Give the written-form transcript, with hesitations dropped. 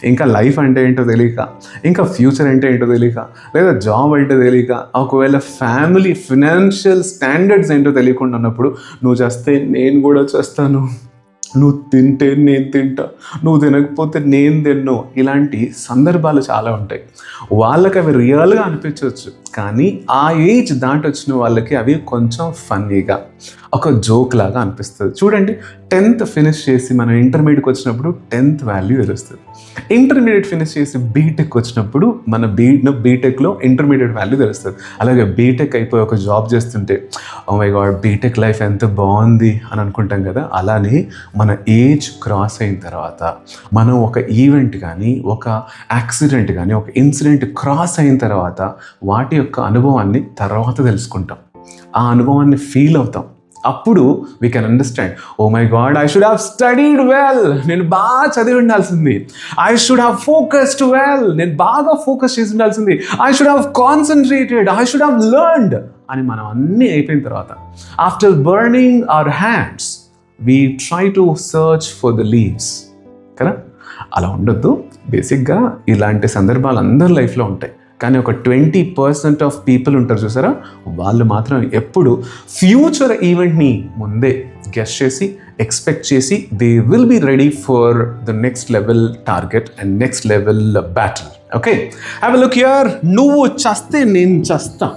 ఇంకా లైఫ్ అంటే ఏంటో తెలియక, ఇంకా ఫ్యూచర్ అంటే ఏంటో తెలియక, లేదా జాబ్ అంటే తెలియక, ఒకవేళ ఫ్యామిలీ ఫినాన్షియల్ స్టాండర్డ్స్ ఏంటో తెలియకుండా ఉన్నప్పుడు నువ్వు చేస్తే నేను కూడా చేస్తాను, నువ్వు తింటే నేను తింటా, నువ్వు తినకపోతే నేను తిన్ను, ఇలాంటి సందర్భాలు చాలా ఉంటాయి. వాళ్ళకి అవి రియల్గా అనిపించవచ్చు, కానీ ఆ ఏజ్ దాటి వచ్చిన వాళ్ళకి అవి కొంచెం ఫన్నీగా, ఒక జోక్ లాగా అనిపిస్తుంది. చూడండి, 10th ఫినిష్ చేసి మనం ఇంటర్మీడియట్కి వచ్చినప్పుడు 10th వాల్యూ తెలుస్తుంది. ఇంటర్మీడియట్ ఫినిష్ చేసి బీటెక్ వచ్చినప్పుడు మన బీటెక్లో ఇంటర్మీడియట్ వాల్యూ తెలుస్తుంది. అలాగే బీటెక్ అయిపోయి ఒక జాబ్ చేస్తుంటే oh my god BTech life ఎంత బాగుంది అని అనుకుంటాం కదా. అలానే మన ఏజ్ క్రాస్ అయిన తర్వాత మనం ఒక ఈవెంట్ కానీ, ఒక యాక్సిడెంట్ కానీ, ఒక ఇన్సిడెంట్ క్రాస్ అయిన తర్వాత వాటి యొక్క అనుభవాన్ని తర్వాత తెలుసుకుంటాం, ఆ అనుభవాన్ని ఫీల్ అవుతాం. అప్పుడు we can understand, oh my god I should have studied well, నేను బాగా చదివి ఉండాల్సింది. I should have focused well, నేను బాగా ఫోకస్ చేసి ఉండాల్సింది. I should have concentrated, I should have learned అని మనం అన్నీ అయిపోయిన తర్వాత, after burning our hands we try to search for the leaves కదా. అలా ఉండొద్దు. బేసిక్గా ఇలాంటి సందర్భాలు అందరి లైఫ్లో ఉంటాయి, కానీ ఒక 20% ఆఫ్ పీపుల్ ఉంటారు చూసారా, వాళ్ళు మాత్రం ఎప్పుడు ఫ్యూచర్ ఈవెంట్ని ముందే గెస్ చేసి, ఎక్స్పెక్ట్ చేసి, they will be ready for the next level target and next level battle. Okay, have a look here. నువ్వు చస్తే నేను చస్తా.